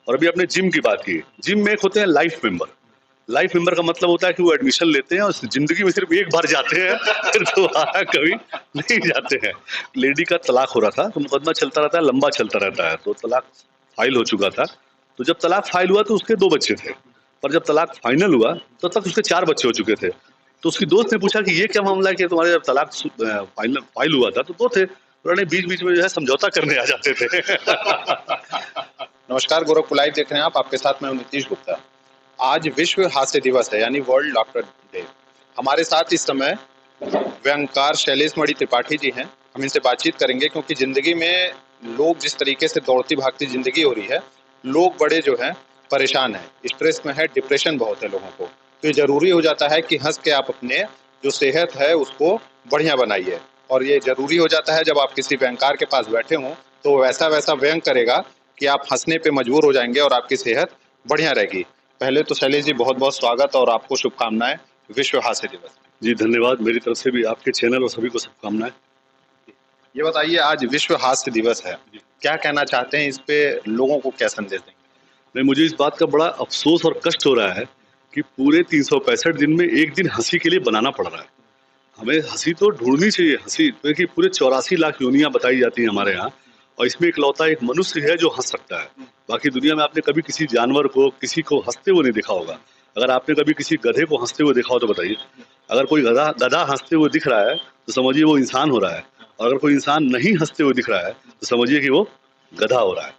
और अभी आपने जिम की बात की, जिम में एक होते हैं लाइफ मेंबर। लाइफ मेंबर का मतलब होता है कि वो एडमिशन लेते हैं और जिंदगी में सिर्फ एक बार जाते हैं, फिर दोबारा कभी नहीं जाते हैं। लेडी का तलाक हो रहा था, तो मुकदमा चलता रहता है, लंबा चलता रहता है, तो तलाक फाइल हो चुका था। तो जब तलाक फाइल हुआ तो उसके 2 बच्चे थे, पर जब तलाक फाइनल हुआ तो तब तक उसके 4 बच्चे हो चुके थे। तो उसकी दोस्त ने पूछा कि ये क्या मामला है कि तुम्हारे जब तलाक फाइनल फाइल हुआ था तो 2 थे, उन्होंने बीच-बीच में जो है समझौता करने आ जाते थे। नमस्कार, गोरखपुर लाइव देख रहे हैं आप। आपके साथ मैं हूं नीतीश गुप्ता। आज विश्व हास्य दिवस है, यानी वर्ल्ड लाफ्टर डे। हमारे साथ इस समय व्यंगकार शैलेश मणि त्रिपाठी जी हैं। हम इनसे बातचीत करेंगे क्योंकि जिंदगी में लोग जिस तरीके से दौड़ती भागती जिंदगी हो रही है, लोग बड़े जो हैं परेशान हैं, स्ट्रेस में है, डिप्रेशन बहुत है लोगों को। तो ये जरूरी हो जाता है कि हंस के आप अपने जो सेहत है उसको बढ़िया बनाइए। और ये जरूरी हो जाता है जब आप किसी व्यंगकार के पास बैठे हों तो वैसा वैसा व्यंग करेगा कि आप हंसने पे मजबूर हो जाएंगे और आपकी सेहत बढ़िया रहेगी। पहले तो शैलेश जी, बहुत बहुत स्वागत और आपको शुभकामनाएं विश्व हास्य दिवस। जी धन्यवाद, मेरी तरफ से भी आपके चैनल और सभी को शुभकामनाएं। ये बताइए, आज विश्व हास्य दिवस है, क्या कहना चाहते हैं इस पे, लोगों को क्या संदेश देंगे? नहीं, मुझे इस बात का बड़ा अफसोस और कष्ट हो रहा है कि पूरे 365 दिन में एक दिन हंसी के लिए बनाना पड़ रहा है। हमें हंसी तो ढूंढनी चाहिए, हंसी क्योंकि पूरे 84 लाख योनियां बताई जाती हैं हमारे यहाँ, और इसमें इकलौता एक मनुष्य है जो हंस सकता है। बाकी दुनिया में आपने कभी किसी जानवर को, किसी को हंसते हुए नहीं देखा होगा। अगर आपने कभी किसी गधे को हंसते हुए देखा हो तो बताइए। अगर कोई गधा गधा हंसते हुए दिख रहा है तो समझिए वो इंसान हो रहा है, और अगर कोई इंसान नहीं हंसते हुए दिख रहा है तो समझिए कि वो गधा हो रहा है।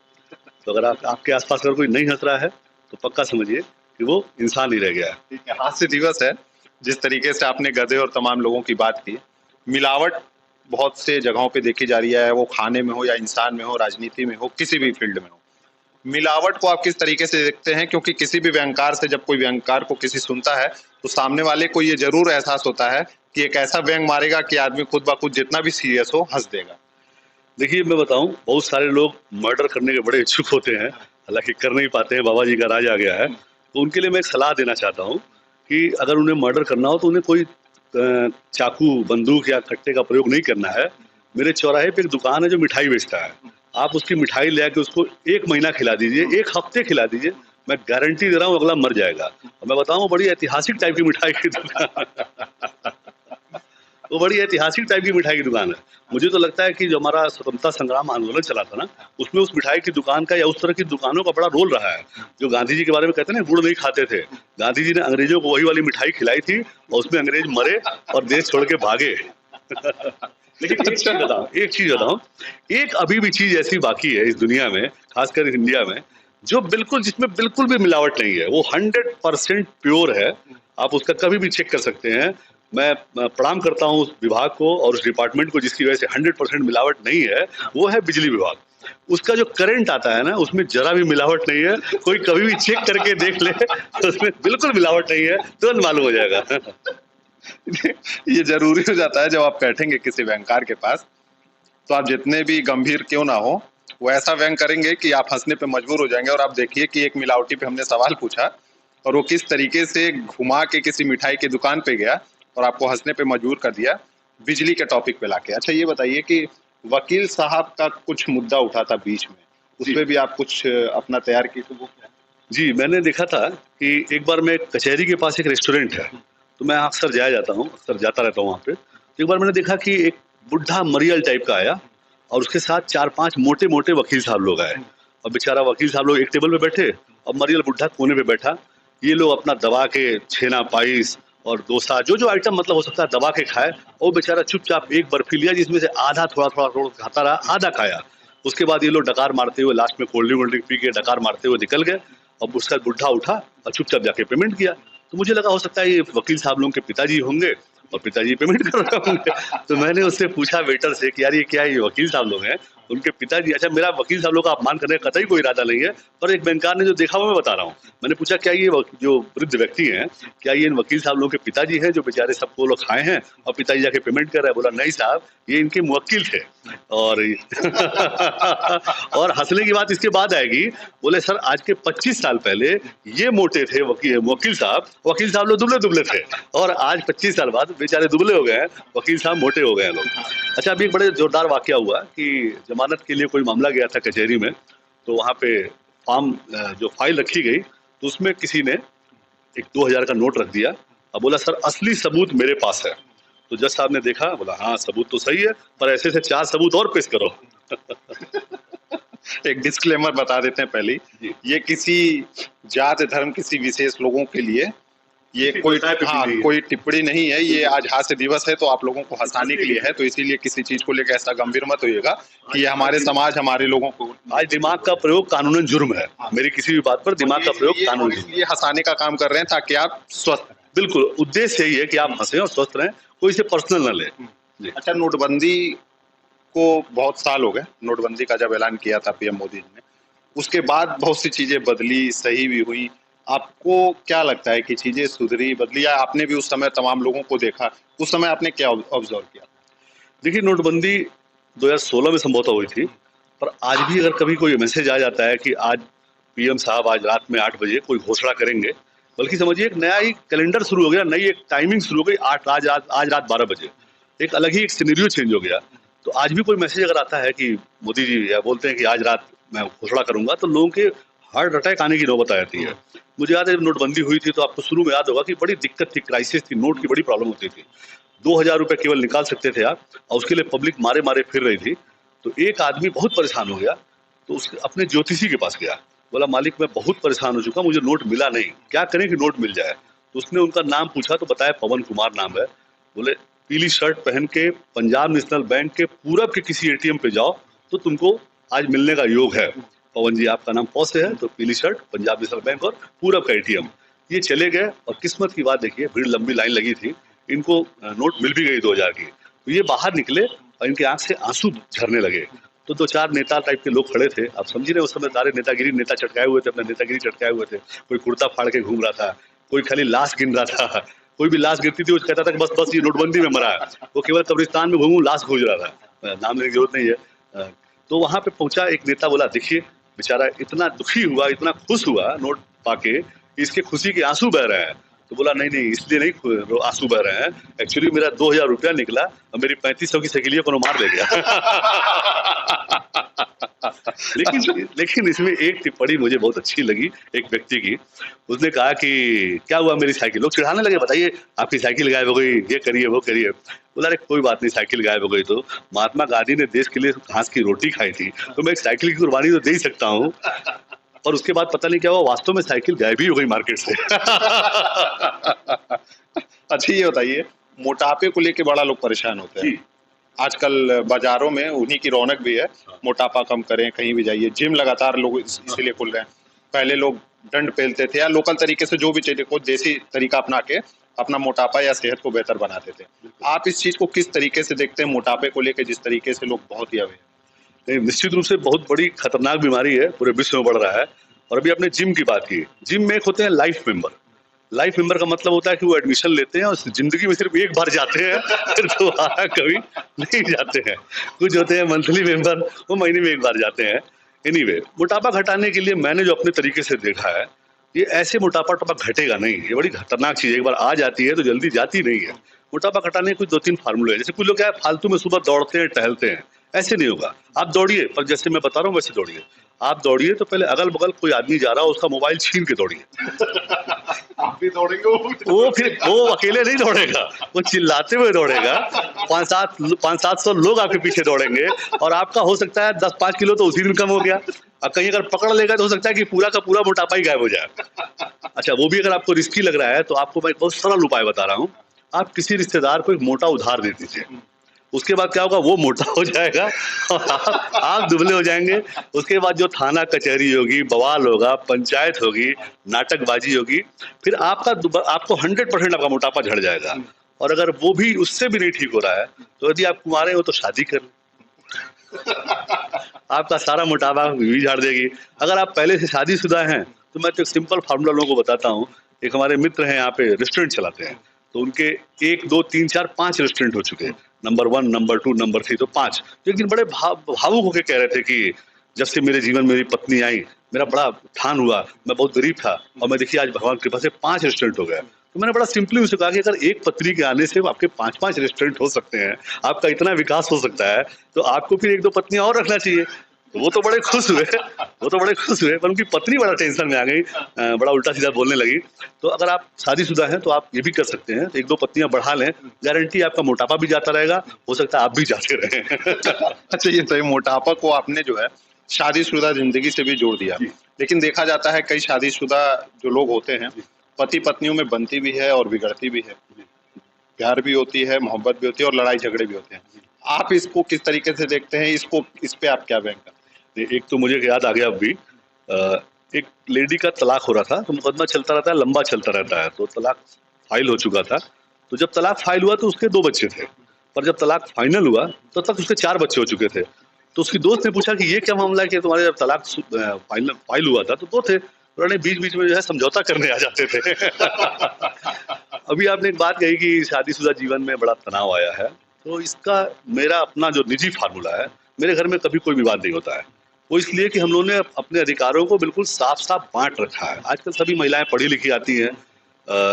तो अगर आपके आसपास अगर कोई नहीं हंस रहा है तो पक्का समझिए कि वो इंसान ही रह गया है। ठीक है, हास्य दिवस है। जिस तरीके से आपने गधे और तमाम लोगों की बात की, मिलावट बहुत से जगहों पे देखी जा रही है, वो खाने में हो या इंसान में हो, राजनीति में हो, किसी भी फील्ड में हो। मिलावट को आप किस तरीके से देखते हैं? क्योंकि किसी भी व्यंगकार से जब कोई व्यंगकार को किसी सुनता है तो सामने वाले को ये जरूर एहसास होता है कि एक ऐसा व्यंग मारेगा कि आदमी खुद ब खुद जितना भी सीरियस हो हंस देगा। देखिए मैं बताऊं, बहुत सारे लोग मर्डर करने के बड़े इच्छुक होते हैं, हालांकि कर नहीं पाते हैं, बाबा जी का राज आ गया है। तो उनके लिए मैं एक सलाह देना चाहता हूं कि अगर उन्हें मर्डर करना हो तो उन्हें कोई चाकू, बंदूक या कट्टे का प्रयोग नहीं करना है। मेरे चौराहे पे एक दुकान है जो मिठाई बेचता है, आप उसकी मिठाई ले आके उसको 1 महीना खिला दीजिए, 1 हफ्ते खिला दीजिए, मैं गारंटी दे रहा हूँ अगला मर जाएगा। और मैं बताऊँ, बड़ी ऐतिहासिक टाइप की मिठाई की दुकान वो बड़ी ऐतिहासिक टाइप की मिठाई की दुकान है। मुझे तो लगता है कि जो हमारा स्वतंत्रता संग्राम आंदोलन चला था ना, उसमें उस मिठाई की दुकान का या उस तरह की दुकानों का बड़ा रोल रहा है। जो गांधी जी के बारे में कहते हैं ना, गुड़ नहीं खाते थे, गांधी जी ने अंग्रेजों को वही वाली मिठाई खिलाई थी और उसमें अंग्रेज मरे और देश छोड़ के भागे। लेकिन एक चीज बताऊं, एक अभी भी चीज ऐसी बाकी है इस दुनिया में, खासकर इंडिया में, जो बिल्कुल, जिसमें बिल्कुल भी मिलावट नहीं है, वो 100% प्योर है। आप उसका कभी भी चेक कर सकते हैं। मैं प्रणाम करता हूँ उस विभाग को और उस डिपार्टमेंट को जिसकी वजह से 100% मिलावट नहीं है, वो है बिजली विभाग। उसका जो करंट आता है ना, उसमें जरा भी मिलावट नहीं है। कोई कभी भी चेक करके देख ले तो उसमें बिल्कुल मिलावट नहीं है, तुरंत मालूम हो जाएगा। ये जरूरी हो जाता है जब आप बैठेंगे किसी व्यंगकार के पास, तो आप जितने भी गंभीर क्यों ना हो, वो ऐसा व्यंग करेंगे कि आप हंसने पे मजबूर हो जाएंगे। और आप देखिए कि एक मिलावटी पे हमने सवाल पूछा और वो किस तरीके से घुमा के किसी मिठाई की दुकान पे गया और आपको हंसने पे मजबूर कर दिया, बिजली के टॉपिक पे लाके। अच्छा, ये बताइए कि वकील साहब का कुछ मुद्दा उठा था बीच में, उस पर भी आप कुछ अपना तैयार की तो वो क्या? जी, मैंने देखा था कि एक बार मैं कचहरी के पास एक रेस्टोरेंट है, तो मैं अक्सर अक्सर जाता रहता हूँ वहाँ पे। तो एक बार मैंने देखा कि एक बुढ़ा मरियल टाइप का आया और उसके साथ 4-5 मोटे-मोटे वकील साहब लोग आए, और बेचारा वकील साहब लोग एक टेबल पे बैठे और मरियल बुढ़ा कोने पे बैठा। ये लोग अपना दबा के छेना पाइस और डोसा, जो आइटम मतलब हो सकता है दबा के खाए, और वो बेचारा चुपचाप एक बर्फी लिया जिसमें से आधा थोड़ा-थोड़ा खाता रहा, आधा खाया। उसके बाद ये लोग डकार मारते हुए लास्ट में कोल्ड ड्रिंक वोल्ड ड्रिंक पी के डकार मारते हुए निकल गए, और उसका बुढ़ा उठा और चुपचाप जाके पेमेंट किया। तो मुझे लगा हो सकता है ये वकील साहब लोगों के पिताजी होंगे और पिताजी पेमेंट कर रहे होंगे। तो मैंने उससे पूछा वेटर से कि यार ये क्या है, ये वकील साहब लोग हैं, उनके पिताजी? अच्छा, मेरा वकील साहब लोग का अपमान करने का कतई कोई इरादा नहीं है, पर एक बैंकर ने जो देखा वो मैं बता रहा हूँ। मैंने पूछा क्या ये जो वृद्ध व्यक्ति हैं, क्या ये इन वकील साहब लोगों के पिताजी हैं जो बेचारे सबको लोग खाए हैं और पिताजी जाके पेमेंट कर रहे हैं? बोला नहीं साहब, ये इनके मुवक्किल थे। और और हंसने की बात इसके बाद आएगी। बोले सर, आज के 25 साल पहले ये मोटे थे वकील साहब लोग दुबले दुबले थे, और आज 25 साल बाद बेचारे दुबले हो गए हैं, वकील साहब मोटे हो गए हैं लोग। अच्छा, अभी एक बड़े जोरदार वाकया हुआ कि जमानत के लिए कोई मामला गया था कचहरी में, तो वहाँ पे फॉर्म जो फाइल रखी गई तो उसमें किसी ने एक 2000 का नोट रख दिया और बोला सर असली सबूत मेरे पास है। तो जज साहब ने देखा, बोला हाँ सबूत तो सही है पर ऐसे से 4 सबूत और पेश करो। एक डिस्क्लेमर बता देते हैं पहले ही, जी। ये किसी जात धर्म किसी विशेष लोगों के लिए ये जी, कोई बताए टिप्पणी नहीं है। कोई टिप्पणी नहीं है, ये आज हास्य दिवस है तो आप लोगों को हंसाने के लिए है, तो इसीलिए किसी चीज को लेकर ऐसा गंभीर मत होइएगा कि ये हमारे समाज हमारे लोगों को आज दिमाग का प्रयोग कानूनन जुर्म है। मेरी किसी भी बात पर दिमाग का प्रयोग कानूनन जुर्म है। ये हंसाने का काम कर रहे हैं ताकि आप स्वस्थ रहें। बिल्कुल, उद्देश्य यही है कि आप हंसें और स्वस्थ रहें, कोई इसे पर्सनल ना ले। जी। अच्छा, नोटबंदी को बहुत साल हो गए, नोटबंदी का जब ऐलान किया था पीएम मोदी जी ने, उसके बाद बहुत सी चीजें बदली, सही भी हुई। आपको क्या लगता है कि चीजें सुधरी, बदली, या आपने भी उस समय तमाम लोगों को देखा, उस समय आपने क्या ऑब्जर्व किया? देखिए नोटबंदी 2016 में संभवतः हुई थी, पर आज भी अगर कभी कोई मैसेज आ जाता है कि आज पीएम साहब आज रात में 8 बजे कोई घोषणा करेंगे, बल्कि समझिए एक नया ही कैलेंडर शुरू हो गया, नई एक टाइमिंग शुरू हो गई, आज रात 12 बजे। एक अलग ही एक सिनेरियो चेंज हो गया। तो आज भी कोई मैसेज अगर आता है कि मोदी जी या बोलते हैं कि आज रात मैं घोषणा करूँगा, तो लोगों के हार्ट अटैक आने की नौबत आ जाती है। मुझे याद है जब नोटबंदी हुई थी तो आपको शुरू में याद होगा कि बड़ी दिक्कत थी, क्राइसिस थी, नोट की बड़ी प्रॉब्लम होती थी। 2000 रुपए केवल निकाल सकते थे आप और उसके लिए पब्लिक मारे-मारे फिर रही थी। तो एक आदमी बहुत परेशान हो गया, तो उसके अपने ज्योतिषी के पास गया। बोला मालिक मैं बहुत परेशान हो चुका, मुझे नोट मिला नहीं, क्या करें कि नोट मिल जाए? तो उसने उनका नाम पूछा तो बताया पवन कुमार नाम है। बोले पीली शर्ट पहन के पंजाब नेशनल बैंक के पूरब के किसी एटीएम पे जाओ तो तुमको आज मिलने का योग है। पवन जी आपका नाम पौ से है तो पीली शर्ट पंजाब नेशनल बैंक और पूरब का एटीएम। ये चले गए और किस्मत की बात देखिए, भीड़ लंबी लाइन लगी थी, इनको नोट मिल भी गई 2000 की। तो ये बाहर निकले और इनकी आंख से आंसू झरने लगे। तो 2-4 नेता टाइप के लोग खड़े थे, आप समझ रहे हैं उस समय सारे नेतागिरी नेता चटकाए हुए थे, अपना नेतागिरी चटकाए हुए थे। कोई कुर्ता फाड़ के घूम रहा था, कोई खाली लाश गिन रहा था, कोई भी लाश गिरती थी वो कहता था कि बस बस ये नोटबंदी में मरा है। वो केवल कब्रिस्तान में घूमूं लाश खोज रहा था, नाम लेने की जरूरत नहीं है। तो वहां पे पहुंचा एक नेता, बोला देखिए बेचारा इतना दुखी हुआ, इतना खुश हुआ नोट पाके, इसके खुशी के आंसू बह रहे हैं। तो बोला नहीं नहीं इसलिए नहीं आंसू बह रहे हैं, एक्चुअली मेरा 2000 रुपया निकला और मेरी 3500 की साइकिलिया को मार ले गया। लेकिन इसमें एक टिप्पणी मुझे बहुत अच्छी लगी एक व्यक्ति की। उसने कहा कि क्या हुआ मेरी साइकिल, लोग चिढ़ाने लगे, बताइए आपकी साइकिल गायब हो गई, ये करिए वो करिए। बोला अरे कोई बात नहीं, साइकिल गायब हो गई तो महात्मा गांधी ने देश के लिए घास की रोटी खाई थी, तो मैं एक साइकिल की कुर्बानी तो दे ही सकता हूँ। और उसके बाद पता नहीं क्या हुआ, वास्तव में साइकिल गायब ही हो गई मार्केट से। अच्छा ये बताइए, मोटापे को लेके बड़ा लोग परेशान होते हैं। आजकल बाजारों में उन्हीं की रौनक भी है, मोटापा कम करें, कहीं भी जाइए, जिम लगातार लोग इसीलिए खुल रहे हैं। पहले लोग दंड पेलते थे या लोकल तरीके से जो भी चीजें को देसी तरीका अपना के अपना मोटापा या सेहत को बेहतर बनाते थे। आप इस चीज को किस तरीके से देखते हैं, मोटापे को लेके जिस तरीके से लोग बहुत ही अवेयर? नहीं, निश्चित रूप से बहुत बड़ी खतरनाक बीमारी है, पूरे विश्व में बढ़ रहा है। और अभी आपने जिम की बात की, जिम में एक होते हैं लाइफ मेंबर। लाइफ मेंबर का मतलब होता है कि वो एडमिशन लेते हैं और जिंदगी में सिर्फ एक बार जाते हैं, फिर दोबारा कभी नहीं जाते हैं। कुछ होते हैं मंथली मेंबर, वो महीने में एक बार जाते हैं। एनीवे, मोटापा घटाने के लिए मैंने जो अपने तरीके से देखा है, ये ऐसे मोटापा घटेगा नहीं, ये बड़ी खतरनाक चीज है, एक बार आ जाती है तो जल्दी जाती नहीं है। मोटापा घटाने के कुछ 2-3 फार्मूले हैं। जैसे कुछ लोग क्या है फालतू में सुबह दौड़ते हैं, टहलते हैं, ऐसे नहीं होगा। आप दौड़िए, पर जैसे मैं बता रहा हूँ वैसे दौड़िए। आप दौड़िए तो पहले अगल बगल कोई आदमी जा रहा हो उसका मोबाइल छीन के दौड़िए। आप भी दौड़ेंगे? वो फिर वो अकेले नहीं दौड़ेगा, वो चिल्लाते हुए दौड़ेगा। 500-700 लोग आपके पीछे दौड़ेंगे और आपका हो सकता है 10-5 किलो तो उसी दिन कम हो गया। और कहीं अगर पकड़ लेगा तो हो सकता है कि पूरा का पूरा मोटापा ही गायब हो जाए। अच्छा, वो भी अगर आपको रिस्की लग रहा है तो आपको मैं एक बहुत सरल उपाय बता रहा हूँ। आप किसी रिश्तेदार को एक मोटा उधार दे दीजिए, उसके बाद क्या होगा, वो मोटा हो जाएगा और आप दुबले हो जाएंगे। उसके बाद जो थाना कचहरी होगी, बवाल होगा, पंचायत होगी, नाटकबाजी होगी, फिर आपको 100% आपका मोटापा झड़ जाएगा। और अगर वो भी उससे भी नहीं ठीक हो रहा है तो यदि आप कुंवारे हो तो शादी कर लें, आपका सारा मोटापा भी झाड़ देगी। अगर आप पहले से शादीशुदा हैं तो मैं तो एक सिंपल फार्मूला लोगों को बताता हूँ। एक हमारे मित्र हैं यहाँ पे रेस्टोरेंट चलाते हैं, तो उनके 1, 2, 3, 4, 5 रेस्टोरेंट हो चुके हैं, नंबर 1, नंबर 2, नंबर 3, तो 5। तो एक दिन बड़े भावुक होकर कह रहे थे कि जब से मेरे जीवन में मेरी पत्नी आई, मेरा बड़ा उत्थान हुआ, मैं बहुत गरीब था और मैं देखिए आज भगवान की कृपा से 5 रेस्टोरेंट हो गए। तो मैंने बड़ा सिंपली उनसे कहा कि अगर एक पत्नी के आने से आपके 5-5 रेस्टोरेंट हो सकते हैं, आपका इतना विकास हो सकता है, तो आपको फिर 1-2 पत्नियां और रखना चाहिए। तो वो तो बड़े खुश हुए, वो तो बड़े खुश हुए, पर उनकी पत्नी बड़ा टेंशन में आ गई, बड़ा उल्टा-सीधा बोलने लगी। तो अगर आप शादीशुदा हैं तो आप ये भी कर सकते हैं, 1-2 पत्नियाँ बढ़ा लें, गारंटी आपका मोटापा भी जाता रहेगा, हो सकता है आप भी जाते रहें। अच्छा, ये तो ये मोटापा को आपने जो है शादीशुदा ज़िंदगी से भी जोड़ दिया। जी, लेकिन देखा जाता है कई शादीशुदा जो लोग होते हैं, जी, पति-पत्नियों में बनती भी है और बिगड़ती भी है। जी, प्यार भी होती है, मोहब्बत भी होती है और लड़ाई-झगड़े भी होते हैं। जी। आप इसको किस तरीके से देखते हैं? इस पे आप क्या बयान करते एक तो मुझे याद आ गया अभी, एक लेडी का तलाक हो रहा था, तो मुकदमा चलता रहता है, लंबा चलता रहता है, तो तलाक फाइल हो चुका था। तो जब तलाक फाइल हुआ तो उसके 2 बच्चे थे, पर जब तलाक फाइनल हुआ तो तब तक उसके 4 बच्चे हो चुके थे। तो उसकी दोस्त ने पूछा कि ये क्या मामला है कि तुम्हारे जब तलाक फाइनल फाइल हुआ था तो 2 थे, तो उन्होंने बीच-बीच में जो है समझौता करने आ जाते थे। अभी आपने एक बात कही कि शादीशुदा जीवन में बड़ा तनाव आया है, तो इसका मेरा अपना जो निजी फ़ॉर्मूला है, मेरे घर में कभी कोई विवाद नहीं होता है। वो इसलिए कि हम लोगों ने अपने अधिकारों को बिल्कुल साफ-साफ बाँट रखा है। आजकल सभी महिलाएँ पढ़ी-लिखी आती हैं,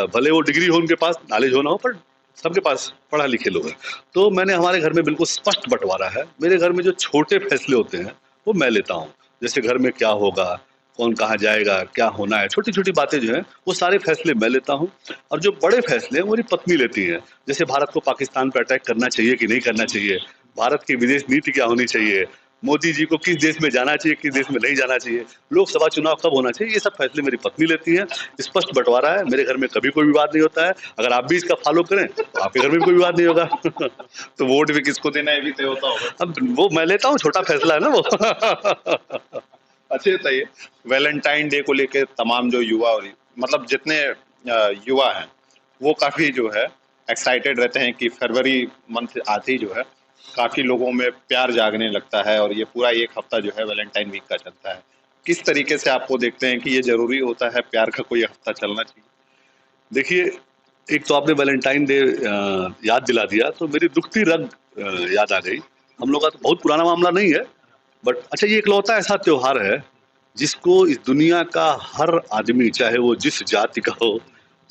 भले वो डिग्री हो उनके पास, नॉलेज हो ना हो, पर सबके पास पढ़ा-लिखे लोग हैं। तो मैंने हमारे घर में बिल्कुल स्पष्ट बँटवारा है। मेरे घर में जो छोटे फैसले होते हैं, वो मैं लेता हूँ। जैसे घर में क्या होगा, कौन कहाँ जाएगा, क्या होना है, छोटी-छोटी बातें जो हैं, वो सारे फैसले मैं लेता हूँ और जो बड़े फैसले हैं, वो मेरी पत्नी लेती हैं। जैसे भारत को पाकिस्तान पे अटैक करना चाहिए कि नहीं करना चाहिए, भारत की विदेश नीति क्या होनी चाहिए, मोदी जी को किस देश में जाना चाहिए, किस देश में नहीं जाना चाहिए, लोकसभा चुनाव कब होना चाहिए, ये सब फैसले मेरी पत्नी लेती हैं। स्पष्ट बँटवारा है, मेरे घर में कभी कोई विवाद नहीं होता है। अगर आप भी इसका फ़ॉलो करें, तो आपके घर में भी कोई विवाद नहीं होगा। हैं? तो वोट भी किसको देना है ये भी तय होता होगा। अब वो मैं लेता हूँ, छोटा फैसला है ना वो। अच्छा, ये बताइए वैलेंटाइन डे को लेके तमाम जो युवा और मतलब जितने युवा हैं, वो काफ़ी जो है एक्साइटेड रहते हैं कि फरवरी मंथ आते ही जो है काफ़ी लोगों में प्यार जागने लगता है और ये पूरा 1 हफ्ता जो है वैलेंटाइन वीक का चलता है। किस तरीके से आपको देखते हैं कि ये ज़रूरी होता है प्यार का कोई हफ्ता चलना चाहिए? देखिए, एक तो आपने वैलेंटाइन डे याद दिला दिया, तो मेरी दुखती रग याद आ गई। हम लोग का तो बहुत पुराना मामला नहीं है, बट अच्छा ये इकलौता ऐसा त्योहार है, जिसको इस दुनिया का हर आदमी, चाहे वो जिस जाति का हो,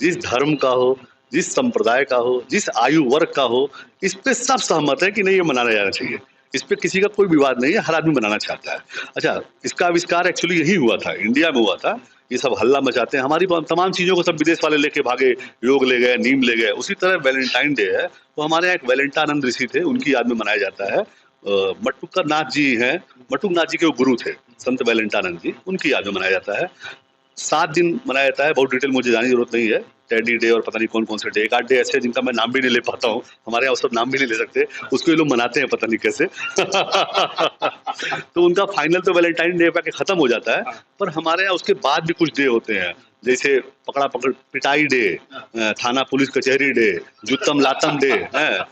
जिस धर्म का हो, जिस संप्रदाय का हो, जिस आयु वर्ग का हो, इस पे सब सहमत है कि नहीं ये मनाया जाना चाहिए। इस पे किसी का कोई विवाद नहीं है, हर आदमी मनाना चाहता है। अच्छा, इसका आविष्कार एक्चुअली यहीं हुआ था, इंडिया में हुआ था। ये सब हल्ला मचाते हैं, हमारी तमाम चीज़ों को सब विदेश वाले लेके भागे, योग ले गए, नीम ले गए। उसी तरह वैलेंटाइन डे है, तो हमारे यहाँ एक वैलेंटानंद ऋषि थे, उनकी याद में मनाया जाता है। मट्टुका नाथ जी हैं, मट्टुक नाथ जी के वो गुरु थे, संत वैलेंटानंद जी, उनकी याद में मनाया जाता है। 7 दिन मनाया जाता है, बहुत डिटेल मुझे जानने की ज़रूरत नहीं है। टेडी डे और पता नहीं कौन-कौन से डे, 1 आध डे ऐसे हैं जिनका मैं नाम भी नहीं ले पाता हूँ। हमारे यहाँ वो सब नाम भी नहीं ले सकते, उसको ये लोग मनाते हैं पता नहीं कैसे। तो उनका फाइनल तो वैलेंटाइन डे पे आके खत्म हो जाता है, पर हमारे यहाँ उसके बाद भी कुछ डे होते हैं। जैसे पकड़ा-पकड़ पिटाई डे, थाना पुलिस कचहरी डे, जुत्तम-लातम डे, हैं?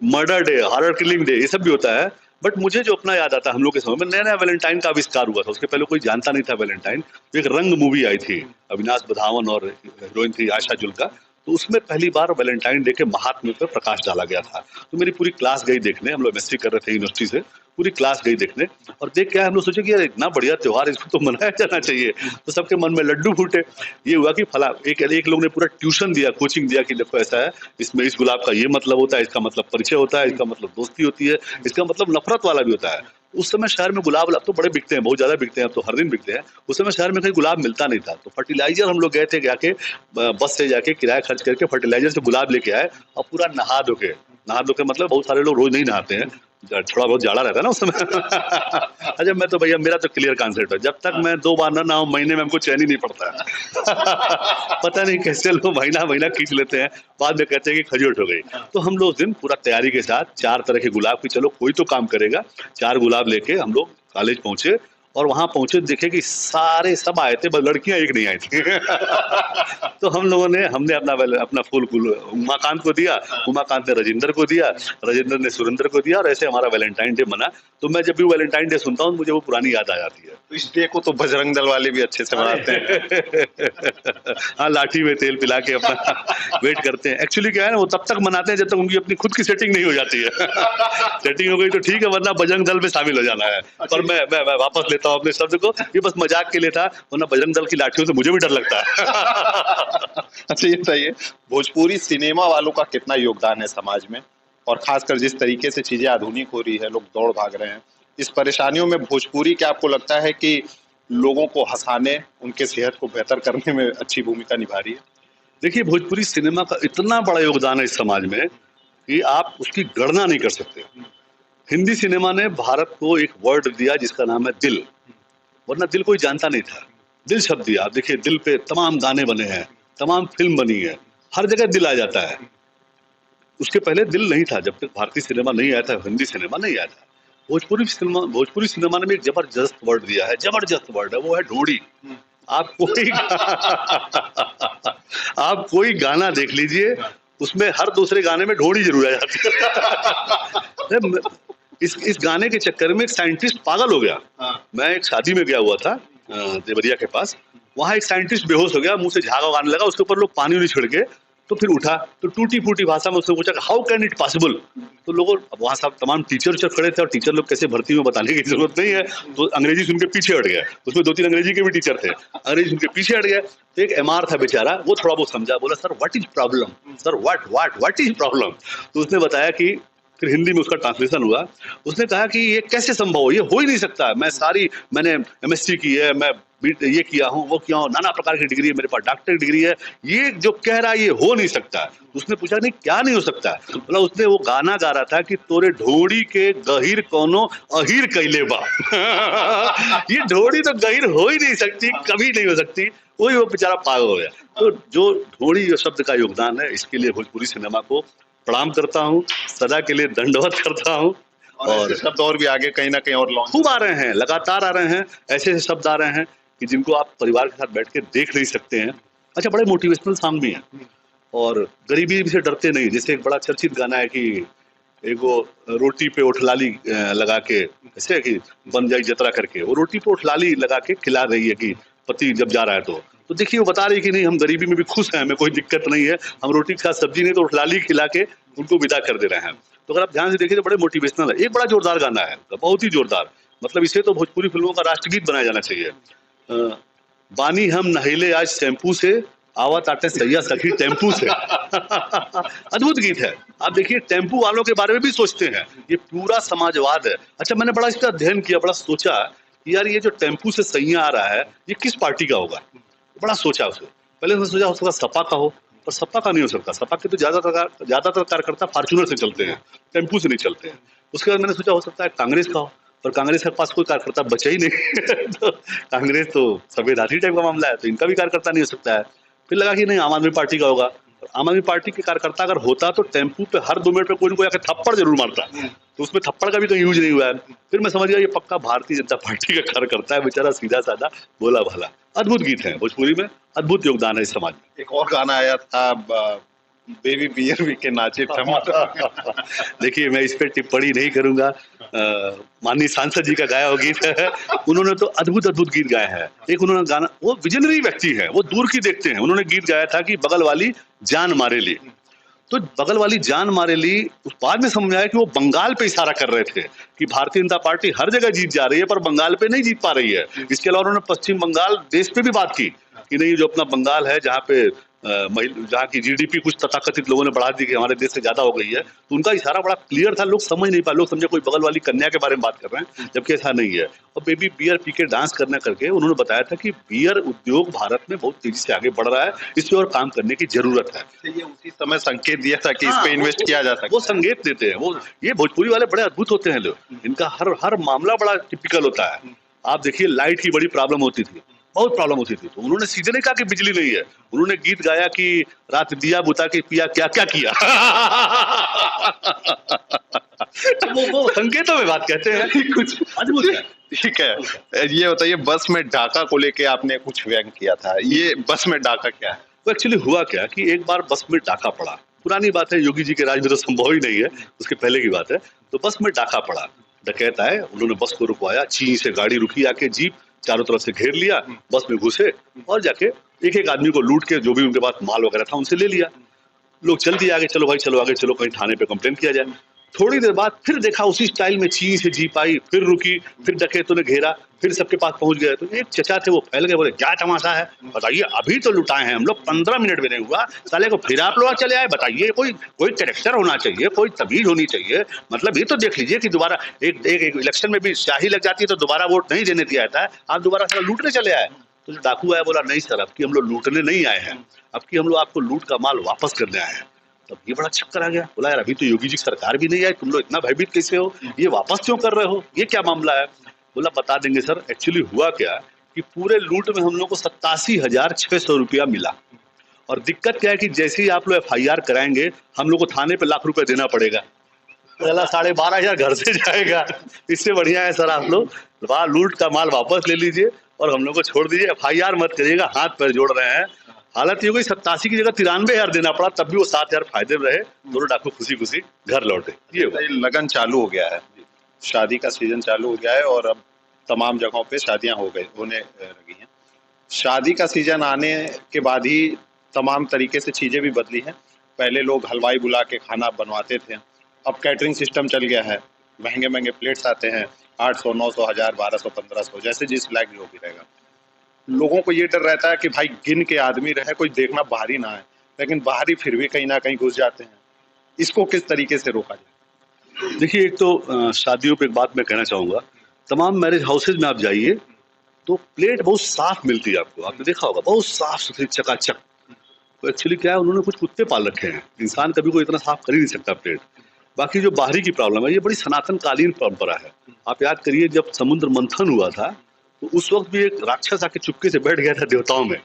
Murder day, horror killing day, ये सब भी होता है। बट मुझे जो अपना याद आता है हम लोग के समय में नया-नया वैलेंटाइन का आविष्कार हुआ था। उसके पहले कोई जानता नहीं था वैलेंटाइन। तो एक रंग मूवी आई थी, अविनाश बधावन और हीरोइन थी आशा जुल्का। तो उसमें पहली बार वैलेंटाइन डे के महात्म्य पे प्रकाश डाला गया था। तो मेरी पूरी क्लास गई देखने, हम लोग एमएससी कर रहे थे यूनिवर्सिटी से, पूरी क्लास गई देखने और देख के आए हम लोग सोचे कि यार इतना बढ़िया त्योहार है, इसको तो मनाया जाना चाहिए। तो सबके मन में लड्डू फूटे। ये हुआ कि फला एक एक लोग ने पूरा ट्यूशन दिया, कोचिंग दिया कि देखो ऐसा है, इसमें इस गुलाब का ये मतलब होता है, इसका मतलब परिचय होता है, इसका मतलब दोस्ती होती है, इसका मतलब नफ़रत वाला भी होता है। उस समय शहर में गुलाब अब तो बड़े बिकते हैं, बहुत ज़्यादा बिकते हैं, अब तो हर दिन बिकते हैं। उस समय शहर में कहीं गुलाब मिलता नहीं था, तो फर्टिलाइज़र हम लोग गए थे जाके बस से जाके किराया खर्च करके फर्टिलाइज़र से गुलाब लेके आए और पूरा नहा धो के मतलब बहुत सारे लोग रोज़ नहीं नहाते हैं, थोड़ा बहुत जाड़ा रहता है ना उस समय। अच्छा मैं तो भैया मेरा तो क्लियर कॉन्सेप्ट है, जब तक मैं 2 बार ना नहाऊँ महीने में हमको चैन ही नहीं पड़ता है। पता नहीं कैसे लोग महीना-महीना खींच लेते हैं, बाद में कहते हैं कि खजूर हो गई। तो हम लोग उस दिन पूरा तैयारी के साथ 4 तरह के गुलाब की चलो कोई तो काम करेगा, 4 गुलाब लेके हम लोग कॉलेज पहुँचे और वहाँ पहुँचे देखे कि सारे सब आए थे, बस लड़कियाँ एक नहीं आई थी। तो हमने अपना फूल उमाकांत को दिया, उमाकांत ने राजेंद्र को दिया, राजेंद्र ने सुरेंद्र को दिया और ऐसे हमारा वैलेंटाइन डे मना। तो मैं जब भी वैलेंटाइन डे सुनता हूँ मुझे वो पुरानी याद आ जाती है। तो इस डे को तो बजरंग दल वाले भी अच्छे से मनाते हैं। हाँ, लाठी में तेल पिला के अपना वेट करते हैं। एक्चुअली क्या है ना वो तब तक मनाते हैं जब तक उनकी अपनी खुद की सेटिंग नहीं हो जाती है। सेटिंग हो गई तो ठीक है, वरना बजरंग दल में शामिल हो जाना है। पर मैं वापस लेता हूँ अपने शब्द को, ये बस मजाक के लिए था, वरना बजरंग दल की लाठियों से मुझे भी डर लगता है। अच्छा, ये बताइए भोजपुरी सिनेमा वालों का कितना योगदान है समाज में? और खासकर जिस तरीके से चीज़ें आधुनिक हो रही है, लोग दौड़ भाग रहे हैं, इस परेशानियों में भोजपुरी क्या आपको लगता है कि लोगों को हंसाने, उनके सेहत को बेहतर करने में अच्छी भूमिका निभा रही है? देखिए, भोजपुरी सिनेमा का इतना बड़ा योगदान है इस समाज में कि आप उसकी गणना नहीं कर सकते। हिंदी सिनेमा ने भारत को एक वर्ड दिया जिसका नाम है दिल, वरना दिल कोई जानता नहीं था। दिल शब्द दिया। आप देखिए, दिल पे तमाम गाने बने हैं, तमाम फिल्म बनी है, हर जगह दिल आ जाता है। उसके पहले दिल नहीं था, जब तक भारतीय सिनेमा नहीं आया था, हिंदी सिनेमा नहीं आया था। भोजपुरी सिनेमा ने भी एक जबरदस्त वर्ड दिया है, जबरदस्त वर्ड है, वो है ढोड़ी। आप कोई आप कोई गाना देख लीजिए, उसमें हर दूसरे गाने में ढोड़ी जरूर आ जाती है। इस गाने के चक्कर में एक साइंटिस्ट पागल हो गया। मैं एक शादी में गया हुआ था देवरिया के पास, वहां एक साइंटिस्ट बेहोश हो गया, मुंह से झाग आने लगा, उसके ऊपर लोग पानी नहीं छिड़के, तो फिर उठा, तो टूटी फूटी भाषा में उसने पूछा हाउ कैन इट पॉसिबल। तो लोगों, वहां सब तमाम टीचर खड़े थे, और टीचर लोग कैसे भर्ती में बताने की जरूरत नहीं है, तो अंग्रेजी सुन के पीछे हट गया। उसमें 2-3 अंग्रेजी के भी टीचर थे, अंग्रेजी सुन के पीछे हट गया। तो एक एमआर था बेचारा, वो थोड़ा बहुत समझा, बोला sir what is problem, sir what is problem. तो उसने बताया कि, फिर हिंदी में उसका ट्रांसलेशन हुआ। उसने कहा कि ये कैसे संभव हो, ये हो ही नहीं सकता, मैंने एमएससी की है, मैं ये किया हूँ, वो किया हूँ, नाना प्रकार की डिग्री है मेरे पास, डॉक्टर की डिग्री है, ये जो कह रहा है ये हो नहीं सकता। उसने पूछा नहीं क्या नहीं हो सकता, मतलब उसने वो गाना गा रहा था कि तोरे ढोड़ी के गहीर कोनो अहीर कैले बा। ये ढोड़ी तो गहीर हो ही नहीं सकती, कभी नहीं हो सकती। वही वो बेचारा पागल हो गया। तो जो ढोड़ी शब्द का योगदान है, इसके लिए भोजपुरी सिनेमा को प्रणाम करता हूँ, सदा के लिए दंडवत करता हूँ। और शब्द और भी आगे कहीं ना कहीं और लॉन्च खूब आ रहे हैं, लगातार आ रहे हैं, ऐसे शब्द आ रहे हैं कि जिनको आप परिवार के साथ बैठ के देख नहीं सकते हैं। अच्छा, बड़े मोटिवेशनल सॉन्ग भी हैं, और गरीबी से डरते नहीं। जैसे एक बड़ा चर्चित गाना है कि एगो रोटी पे उठलाली लगा के, ऐसे कि बन जाए जतरा करके, वो रोटी पे उठलाली लगा के खिला रही है कि पति जब जा रहा है तो देखिए वो बता रही कि नहीं, हम गरीबी में भी खुश हैं, हमें कोई दिक्कत नहीं है, हम रोटी के साथ सब्जी नहीं तो उठलाली खिला के उनको विदा कर दे रहे हैं। तो अगर आप ध्यान से देखिए तो बड़े मोटिवेशनल है। एक बड़ा जोरदार गाना है, बहुत ही जोरदार, मतलब इसे तो भोजपुरी फिल्मों का राष्ट्रगीत बनाया जाना चाहिए। बानी हम नहिले आज शैम्पू से, आवत आते सैया सखी टेम्पू से। अद्भुत गीत है। आप देखिए, टेम्पू वालों के बारे में भी सोचते हैं, ये पूरा समाजवाद है। अच्छा, मैंने बड़ा इसका अध्ययन किया, बड़ा सोचा कि यार ये जो टेम्पू से सैया आ रहा है, ये किस पार्टी का होगा। बड़ा सोचा उसे, पहले मैंने सोचा हो सकता सपा का हो, पर सपा का नहीं हो सकता। सपा के तो ज्यादातर कार्यकर्ता फॉर्च्यूनर से चलते हैं, टेम्पू से नहीं चलते हैं। उसके बाद मैंने सोचा हो सकता है कांग्रेस का हो, पर कांग्रेस के पास कोई कार्यकर्ता बचा ही नहीं। तो कांग्रेस तो सफेदारी टाइप का मामला है, तो इनका भी कार्यकर्ता नहीं हो सकता है। फिर लगा कि नहीं, आम आदमी पार्टी का होगा। आम आदमी पार्टी के कार्यकर्ता अगर होता तो टेम्पू पे हर 2 मिनट पे कोई न कोई आके थप्पड़ जरूर मारता, तो उसमें थप्पड़ का भी तो यूज नहीं हुआ है। फिर मैं समझ गया ये पक्का भारतीय जनता पार्टी का कार्यकर्ता है, बेचारा सीधा साधा भोला भाला। अद्भुत गीत है भोजपुरी में, अद्भुत योगदान है इस समाज में। एक और गाना आया था बेबी बियर भी के नाचे टमाटर। देखिए, मैं इस पे टिप्पणी नहीं करूंगा। माननीय सांसद जी का गाया हुआ गीत है, उन्होंने तो अद्भुत गीत गाया है। एक उन्होंने गाना, वो विजनरी व्यक्ति है, वो दूर की देखते हैं। उन्होंने गीत गाया था कि बगल वाली जान मारे ली, तो बगल वाली जान मारे ली, उस बाद में समझ आया कि वो बंगाल पे इशारा कर रहे थे कि भारतीय जनता पार्टी हर जगह जीत जा रही है पर बंगाल पे नहीं जीत पा रही है। इसके अलावा उन्होंने पश्चिम बंगाल देश पे भी बात की कि नहीं, जो अपना बंगाल है जहाँ पे जहाँ की जीडीपी कुछ तथाकथित लोगों ने बढ़ा दी कि हमारे देश से ज्यादा हो गई है, तो उनका इशारा बड़ा क्लियर था, लोग समझ नहीं पाए। लोग समझे कोई बगल वाली कन्या के बारे में बात कर रहे हैं, जबकि ऐसा नहीं है। और बेबी बियर पी के डांस करने करके उन्होंने बताया था कि बियर उद्योग भारत में बहुत तेजी से आगे बढ़ रहा है, इस पर और काम करने की जरूरत है। ये उसी समय संकेत दिया था कि इस पे इन्वेस्ट किया जा सकता वो संकेत देते हैं। वो ये भोजपुरी वाले बड़े अद्भुत होते हैं लोग, इनका हर मामला बड़ा टिपिकल होता है। आप देखिए, लाइट की बड़ी प्रॉब्लम होती थी, बहुत प्रॉब्लम होती थी, तो उन्होंने सीधे नहीं कहा कि बिजली नहीं है, उन्होंने गीत गाया कि रात दिया बुता के पिया क्या क्या किया। वो संकेतों में बात कहते हैं, कुछ अद्भुत है। ठीक है, ये बताइए, बस में डाका को लेके आपने कुछ व्यंग किया था, ये बस में डाका क्या है? तो एक्चुअली हुआ क्या कि एक बार बस में डाका पड़ा, पुरानी बात है, योगी जी के राज में तो संभव ही नहीं है, उसके पहले की बात है। तो बस में डाका पड़ा, डकैत आए, उन्होंने बस को रुकवाया, ची से गाड़ी रुकी, आके जीप चारों तरफ से घेर लिया, बस में घुसे और जाके एक आदमी को लूट के जो भी उनके पास माल वगैरह था उनसे ले लिया। लोग चल दिए आगे, चलो भाई चलो आगे चलो, कहीं थाने पे कंप्लेन किया जाए। थोड़ी देर बाद फिर देखा उसी स्टाइल में चीन से जीप आई, फिर रुकी, फिर डकैतों ने घेरा, फिर सबके पास पहुंच गए। तो एक चचा थे, वो फैल गए, बोले क्या तमाशा है, बताइए, अभी तो लुटाए हैं हम लोग, 15 मिनट भी नहीं हुआ, साले को फिर आप लोग चले आए, बताइए, कोई कोई कैरेक्टर होना चाहिए, कोई तमीज होनी चाहिए। मतलब ये तो देख लीजिए कि दोबारा एक इलेक्शन में भी स्याही लग जाती है तो दोबारा वोट नहीं देने दिया जाता है, आप दोबारा साला लूटने चले आए। तो जो डाकू आया बोला नहीं सर, अब की हम लोग लूटने नहीं आए हैं, अब की हम लोग आपको लूट का माल वापस करने आए हैं। तब ये बड़ा चक्कर आ गया, बोला यार अभी तो योगी जी सरकार भी नहीं आई, तुम लोग इतना भयभीत कैसे हो, ये वापस क्यों कर रहे हो, ये क्या मामला है। बोला बता देंगे सर, एक्चुअली हुआ क्या कि पूरे लूट में हम लोग को 87,600 रुपया मिला, और दिक्कत क्या है कि जैसे ही आप लोग FIR कराएंगे हम लोग को थाने पे लाख रुपए देना पड़ेगा। 12,500 घर से जाएगा, इससे बढ़िया है सर आप लोग वहाँ लूट का माल वापस ले लीजिए और हम लोग को छोड़ दीजिए, FIR मत करिएगा, हाथ पैर जोड़ रहे हैं। हालत ये हो गई 87 की जगह 93,000 देना पड़ा, तब भी वो 7,000 फायदे में रहे, दोनों डाकू खुशी खुशी घर लौटे। ये लगन चालू हो गया है, शादी का सीजन चालू हो गया है और अब तमाम जगहों पे शादियां होने लगी हैं। शादी का सीजन आने के बाद ही तमाम तरीके से चीज़ें भी बदली हैं। पहले लोग हलवाई बुला के खाना बनवाते थे, अब कैटरिंग सिस्टम चल गया है, महंगे महंगे प्लेट्स आते हैं, 800, 900, 1000, 1200, 1500, जैसे जिस लायक जो भी रहेगा। लोगों को ये डर रहता है कि भाई गिन के आदमी रहे, कोई देखना बाहरी ना है, लेकिन बाहरी फिर भी कहीं ना कहीं घुस जाते हैं। इसको किस तरीके से रोका जाए? देखिए, एक तो शादियों पे एक बात मैं कहना चाहूँगा, तमाम मैरिज हाउसेज में आप जाइए तो प्लेट बहुत साफ मिलती है आपको, आपने देखा होगा, बहुत साफ सुथरी चकाचक। तो एक्चुअली क्या है, उन्होंने कुछ कुत्ते पाल रखे हैं, इंसान कभी कोई इतना साफ कर ही नहीं सकता प्लेट। बाकी जो बाहरी की प्रॉब्लम है, ये बड़ी सनातन कालीन परंपरा है। आप याद करिए जब समुद्र मंथन हुआ था तो उस वक्त भी एक राक्षस आके चुपके से बैठ गया था देवताओं में,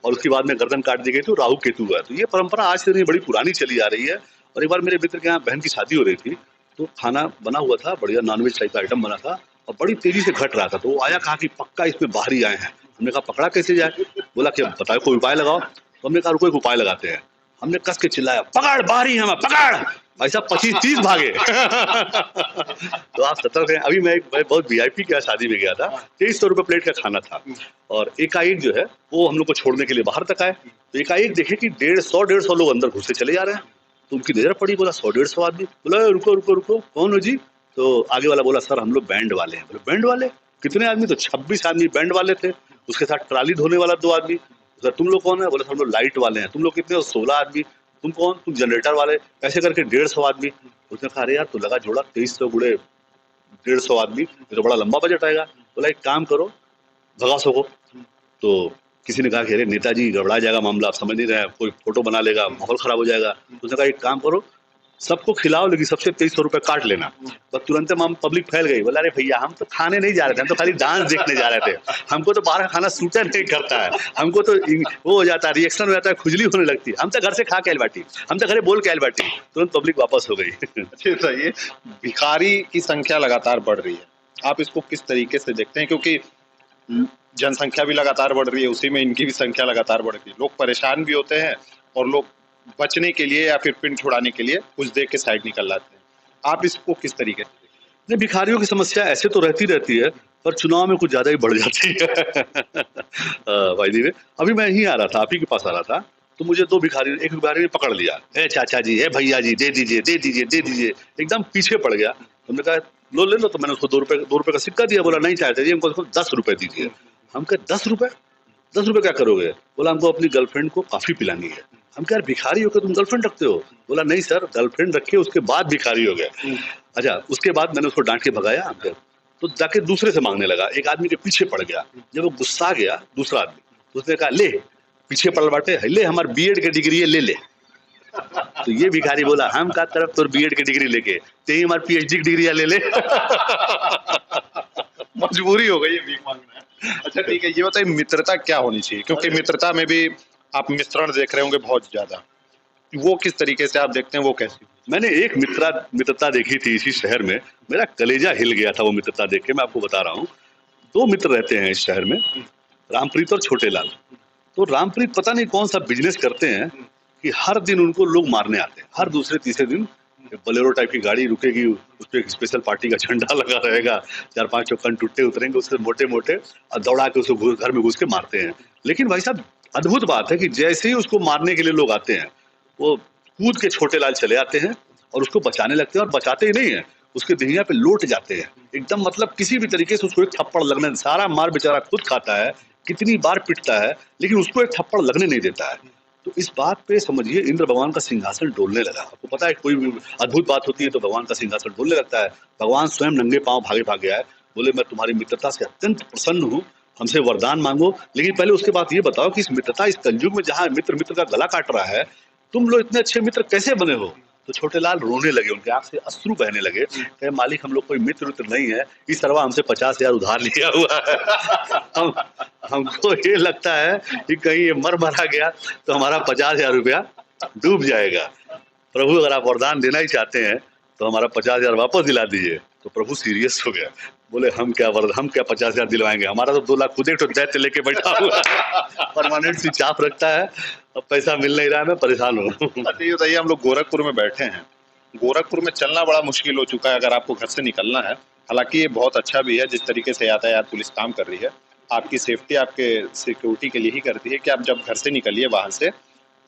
और उसके बाद में गर्दन काट दी गई, तो राहु केतु हुआ। तो ये परंपरा आज से नहीं, बड़ी पुरानी चली आ रही है। और एक बार मेरे मित्र के यहाँ बहन की शादी हो रही थी, तो खाना बना हुआ था, बढ़िया नॉनवेज टाइप का आइटम बना था, और बड़ी तेजी से घट रहा था। तो वो आया, कहा कि पक्का इसमें बाहरी आए हैं। हमने कहा पकड़ा कैसे जाए, बोला कि बताओ कोई उपाय लगाओ। तो हमने कहा रुको एक उपाय लगाते हैं। हमने कस के चिल्लाया, पकड़ बाहरी है, पकड़। भाई साहब 25-30 भागे। तो आप सतर्क हैं। अभी मैं बहुत VIP के यहाँ शादी में गया था, 2300 रुपये प्लेट का खाना था, और एकाएक जो है वो हम लोग को छोड़ने के लिए बाहर तक आए। तो एकाएक देखे कि 150 लोग अंदर घुसते चले जा रहे हैं। तो उनकी नजर पड़ी, बोला 100-150 आदमी। बोला रुको रुको रुको, कौन हो जी? तो आगे वाला बोला सर हम लोग बैंड वाले हैं। बोले बैंड वाले कितने आदमी? तो 26 आदमी बैंड वाले थे, उसके साथ ट्राली धोने वाला 2 आदमी। सर तुम लोग कौन है? बोले हम लोग लाइट वाले हैं। तुम लोग कितने हो? 16 आदमी। तुम कौन? तुम जनरेटर वाले। ऐसे करके 150 आदमी। उसने कहा अरे यार तो लगा जोड़ा 2300 गुणे 150 आदमी, ये तो बड़ा लंबा बजट आएगा। बोला एक काम करो, भगा सको। तो किसी ने कहा कि अरे नेताजी गड़बड़ा जाएगा मामला, आप समझ नहीं रहे हैं, कोई फोटो बना लेगा, माहौल खराब हो जाएगा। तो उसने कहा एक काम करो, सबको खिलाओ लेकिन सबसे 2300 रुपये काट लेना। बस तुरंत पब्लिक फैल गई। बोला अरे भैया हम तो खाने नहीं जा रहे थे, हम तो खाली डांस देखने जा रहे थे, हमको तो बाहर का खाना सूट नहीं करता है, हमको तो वो हो जाता है, रिएक्शन हो जाता है, खुजली होने लगती है, हम तो घर से खा के आयल बाटी, हम तो घरे बोल के आयल बाटी। तुरंत पब्लिक वापस हो गई। अच्छा, ये भिखारी की संख्या लगातार बढ़ रही है, आप इसको किस तरीके से देखते हैं? क्योंकि जनसंख्या भी लगातार बढ़ रही है, उसी में इनकी भी संख्या लगातार बढ़ रही है, लोग परेशान भी होते हैं और लोग बचने के लिए या फिर पिंड छुड़ाने के लिए कुछ देख के साइड निकल जाते हैं। आप इसको किस तरीके से देखते हैं? नहीं, भिखारियों की समस्या ऐसे तो रहती है, पर चुनाव में कुछ ज्यादा ही बढ़ जाती है। भाई जी, अभी मैं ही आ रहा था, आप ही के पास आ रहा था, तो मुझे एक भिखारी ने पकड़ लिया, ए चाचा जी, ए भैया जी, दे दीजिए दे दीजिए दे दीजिए, एकदम पीछे पड़ गया। हमने कहा लो ले लो, तो मैंने उसको 2 रुपए का सिक्का दिया। बोला नहीं चाहते जी, हमको 10 रुपए दीजिए। हम कहे 10 रुपए? 10 रुपए क्या करोगे? बोला हमको अपनी गर्लफ्रेंड को कॉफी पिलानी है। हम कह यार भिखारी होकर तुम गर्लफ्रेंड रखते हो? बोला नहीं सर, गर्लफ्रेंड रखे उसके बाद भिखारी हो गया। अच्छा, उसके बाद मैंने उसको डांट के भगाया, तो जाके दूसरे से मांगने लगा, एक आदमी के पीछे पड़ गया। जब वो गुस्सा गया दूसरा आदमी, तो उसने कहा ले, पीछे पड़ बाटे, ले हमारे B.Ed की डिग्री है, ले ले। तो ये भिखारी बोला हम का तरफ तो B.Ed की डिग्री लेके, ते हमारी PhD की डिग्री ले ले। मजबूरी हो गई है भीख मांगना। अच्छा ठीक है, ये बताइए मित्रता क्या होनी चाहिए? क्योंकि मित्रता में भी आप मिश्रण देख रहे होंगे बहुत ज्यादा, वो किस तरीके से आप देखते हैं, वो कैसी? मैंने एक मित्रता देखी थी इसी शहर में, मेरा कलेजा हिल गया था वो मित्रता देख के। मैं आपको बता रहा हूँ, 2 मित्र रहते हैं इस शहर में, रामप्रीत और छोटे लाल। तो रामप्रीत पता नहीं कौन सा बिजनेस करते हैं कि हर दिन उनको लोग मारने आते हैं, हर दूसरे तीसरे दिन बोलेरो टाइप की गाड़ी रुकेगी, उस पर एक स्पेशल पार्टी का झंडा लगा रहेगा, 4-5 कन टुट्टे उतरेंगे उससे मोटे मोटे, और दौड़ा के उसको घर में घुस के मारते हैं। लेकिन भाई साहब अद्भुत बात है कि जैसे ही उसको मारने के लिए लोग आते हैं, वो कूद के छोटे लाल चले आते हैं और उसको बचाने लगते हैं और बचाते ही नहीं है, उसके देहिया पे लौट जाते हैं एकदम, मतलब किसी भी तरीके से उसको एक थप्पड़ लगने, सारा मार बेचारा खुद खाता है, कितनी बार पिटता है लेकिन उसको एक थप्पड़ लगने नहीं देता है। तो इस बात पे समझिए इंद्र भगवान का सिंहासन डोलने लगा। आपको पता है कोई भी अद्भुत बात होती है तो भगवान का सिंहासन डोलने लगता है। भगवान स्वयं नंगे पांव भागे भागे आए, बोले मैं तुम्हारी मित्रता से अत्यंत प्रसन्न हूँ, हमसे वरदान मांगो, लेकिन पहले उसके बाद ये बताओ कि इस मित्रता, इस कलयुग में जहाँ मित्र मित्र का गला काट रहा है, तुम लोग इतने अच्छे मित्र कैसे बने हो? तो छोटे लाल रोने लगे, उनके आंख से अश्रु बहने लगे, कहे मालिक हम लोग कोई मित्र मित्र नहीं है, इस सरवा हमसे 50,000 उधार लिया हुआ है। हम हमको ये लगता है कि कहीं ये मर मरा गया तो हमारा 50,000 रुपया डूब जाएगा। प्रभु अगर आप वरदान देना ही चाहते हैं तो हमारा 50,000 वापस दिला दीजिए। तो प्रभु सीरियस हो गया, बोले हम क्या 50,000 दिलवाएंगे, हमारा तो 2 लाख खुद एक दैत्य लेके बैठा हुआ है, परमानेंट सी चाप रखता है, अब पैसा मिल नहीं रहा है, मैं परेशान हूँ। अच्छा ये बताइए, हम लोग गोरखपुर में बैठे हैं, गोरखपुर में चलना बड़ा मुश्किल हो चुका है अगर आपको घर से निकलना है। हालांकि ये बहुत अच्छा भी है जिस तरीके से यातायात पुलिस काम कर रही है, आपकी सेफ्टी, आपके सिक्योरिटी के लिए ही करती है कि आप जब घर से निकलिए वाहन से,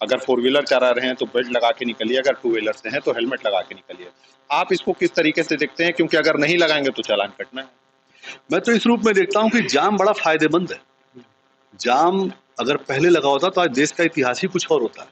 अगर 4 व्हीलर चला रहे हैं तो बेल्ट लगा के निकलिए, अगर 2 व्हीलर से हैं तो हेलमेट लगा के निकलिए। आप इसको किस तरीके से देखते हैं, क्योंकि अगर नहीं लगाएंगे तो चालान कटना है। मैं तो इस रूप में देखता हूँ कि जाम बड़ा फायदेमंद है। जाम अगर पहले लगा होता तो आज देश का इतिहास ही कुछ और होता।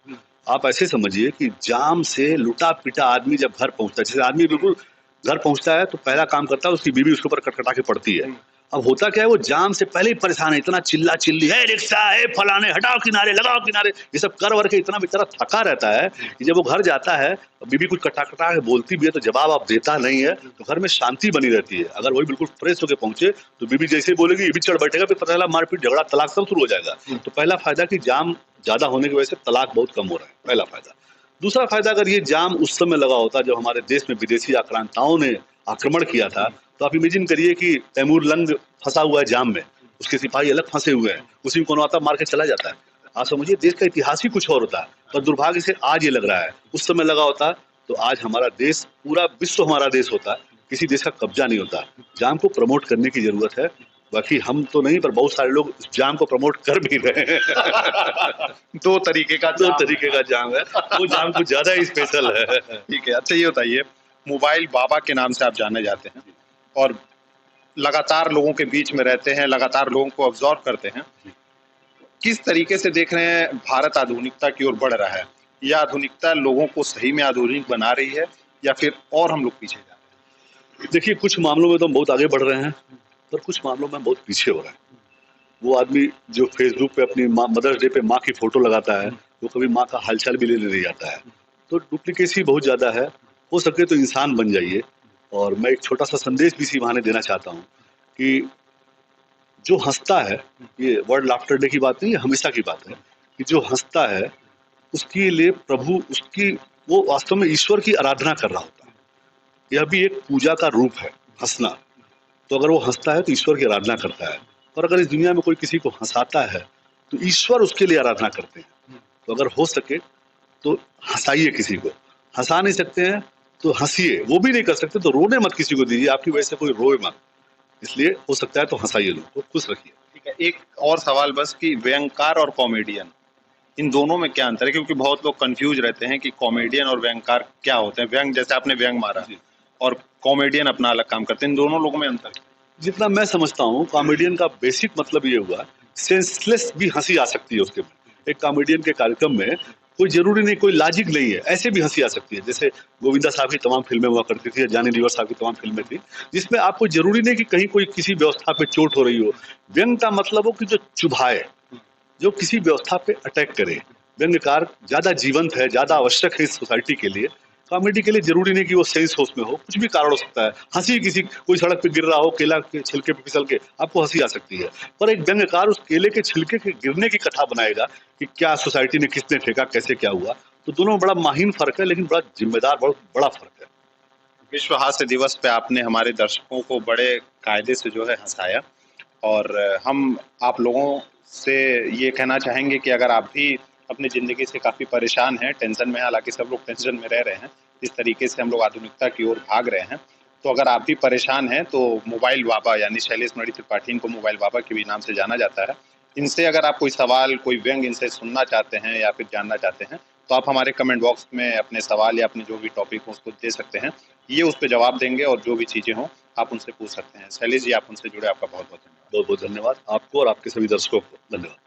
आप ऐसे समझिए कि जाम से लुटा पिटा आदमी जब घर पहुंचता है, जैसे आदमी बिल्कुल घर पहुंचता है तो पहला काम करता है उसकी बीवी उसके ऊपर कटकटा के पड़ती है। अब होता क्या है, वो जाम से पहले ही परेशान है, इतना चिल्ला चिल्ली है, रिक्शा है, फलाने, हटाओ किनारे, लगाओ किनारे, ये सब कर वर के इतना बेचारा थका रहता है कि जब वो घर जाता है, बीवी कुछ कटा कटा के बोलती भी है तो जवाब आप देता नहीं है, तो घर में शांति बनी रहती है। अगर वही बिल्कुल फ्रेश होकर पहुंचे तो बीवी जैसे ही बोलेगी ये भी चढ़ बैठेगा, फिर पता चला मारपीट झगड़ा तलाक सब शुरू हो जाएगा। तो पहला फायदा कि जाम ज्यादा होने की वजह से तलाक बहुत कम हो रहा है, पहला फायदा। दूसरा फायदा, अगर ये जाम उस समय लगा होता जब हमारे देश में विदेशी आक्रांताओं ने आक्रमण किया था, तो आप इमेजिन करिए कि तैमूर लंग फंसा हुआ है जाम में, उसके सिपाही अलग फंसे हुए हैं, उसी में कौन आता मार के चला जाता है। आप समझिए देश का इतिहास ही कुछ और होता है, पर दुर्भाग्य से आज ये लग रहा है, उस समय लगा होता तो आज हमारा देश, पूरा विश्व हमारा देश होता, किसी देश का कब्जा नहीं होता। जाम को प्रमोट करने की जरूरत है, बाकी हम तो नहीं पर बहुत सारे लोग जाम को प्रमोट कर भी रहे हैं। दो तरीके का जाम है, वो जाम कुछ ज्यादा ही स्पेशल है। ठीक है। अच्छा ये बताइए, मोबाइल बाबा के नाम से आप जाने जाते हैं और लगातार लोगों के बीच में रहते हैं, लगातार लोगों को ऑब्जर्व करते हैं, किस तरीके से देख रहे हैं भारत आधुनिकता की ओर बढ़ रहा है? या आधुनिकता लोगों को सही में आधुनिक बना रही है या फिर और हम लोग पीछे जा रहे हैं? देखिए कुछ मामलों में तो हम बहुत आगे बढ़ रहे हैं, पर कुछ मामलों में बहुत पीछे हो रहा है। वो आदमी जो फेसबुक पे अपनी मदर्स डे पे माँ की फोटो लगाता है, वो कभी माँ का हालचाल भी लेने नहीं जाता है, तो डुप्लीकेसी बहुत ज्यादा है। हो सके तो इंसान बन जाइए। और मैं एक छोटा सा संदेश भी इसी बहाने देना चाहता हूँ कि जो हंसता है, ये वर्ल्ड लाफ्टर डे की बात नहीं है, हमेशा की बात है, कि जो हंसता है उसके लिए प्रभु, उसकी, वो वास्तव में ईश्वर की आराधना कर रहा होता है। यह भी एक पूजा का रूप है, हंसना। तो अगर वो हंसता है तो ईश्वर की आराधना करता है, और अगर इस दुनिया में कोई किसी को हंसाता है तो ईश्वर उसके लिए आराधना करते हैं। तो अगर हो सके तो हंसाइए किसी को, हंसा नहीं सकते हैं तो हंसिए, वो भी नहीं कर सकते तो रोने मत किसी को दीजिए, आपकी वजह से कोई रोए मत, इसलिए हो सकता है तो हंसाइए, लोग को खुश रखिए। ठीक है, एक और सवाल बस कि व्यंगकार और कॉमेडियन, इन दोनों में क्या अंतर है? क्योंकि बहुत लोग कंफ्यूज रहते हैं कि कॉमेडियन और व्यंगकार क्या होते हैं। व्यंग जैसे आपने व्यंग मारा और कॉमेडियन अपना अलग काम करते हैं, इन दोनों लोगों में अंतर है? जितना मैं समझता हूँ कॉमेडियन का बेसिक मतलब ये हुआ, सेंसलेस भी हंसी आ सकती है उसके में। एक कॉमेडियन के कार्यक्रम में कोई जरूरी नहीं, कोई लॉजिक नहीं है, ऐसे भी हंसी आ सकती है। जैसे गोविंदा साहब की तमाम फिल्में हुआ करती थी, जानी लीवर साहब की तमाम फिल्में थी, जिसमें आपको जरूरी नहीं कि कहीं कोई किसी व्यवस्था पे चोट हो रही हो। व्यंग का मतलब हो कि जो चुभाए, जो किसी व्यवस्था पे अटैक करे। व्यंग्यकार ज्यादा जीवंत है, ज्यादा आवश्यक है इस सोसाइटी के लिए। कॉमेडी के लिए जरूरी नहीं कि वो सही सोच में हो, कुछ भी कारण हो सकता है। हंसी किसी, कोई सड़क पे गिर रहा हो, केला के छिलके पे फिसल के, आपको हंसी आ सकती है, पर एक व्यंग्यकार उस केले के छिलके के गिरने की कथा बनाएगा कि क्या सोसाइटी ने किसने फेंका, कैसे क्या हुआ। तो दोनों में बड़ा माहीन फर्क है, लेकिन बड़ा जिम्मेदार, बहुत बड़ा फर्क है। विश्व हास्य दिवस पे आपने हमारे दर्शकों को बड़े कायदे से जो है हंसाया, और हम आप लोगों से ये कहना चाहेंगे कि अगर आप भी अपनी ज़िंदगी से काफ़ी परेशान हैं, टेंशन में हैं, हालांकि सब लोग टेंशन में रह रहे हैं, जिस तरीके से हम लोग आधुनिकता की ओर भाग रहे हैं, तो अगर आप भी परेशान हैं तो मोबाइल बाबा यानी शैलेश मणि त्रिपाठी, इनको मोबाइल बाबा के भी नाम से जाना जाता है। इनसे अगर आप कोई सवाल, कोई व्यंग इनसे सुनना चाहते हैं या फिर जानना चाहते हैं तो आप हमारे कमेंट बॉक्स में अपने सवाल या अपने जो भी टॉपिक हो उसको दे सकते हैं, ये उस पर जवाब देंगे और जो भी चीज़ें हों आप उनसे पूछ सकते हैं। शैलेश जी, आप उनसे जुड़े, आपका बहुत बहुत धन्यवाद। बहुत बहुत धन्यवाद आपको और आपके सभी दर्शकों को धन्यवाद।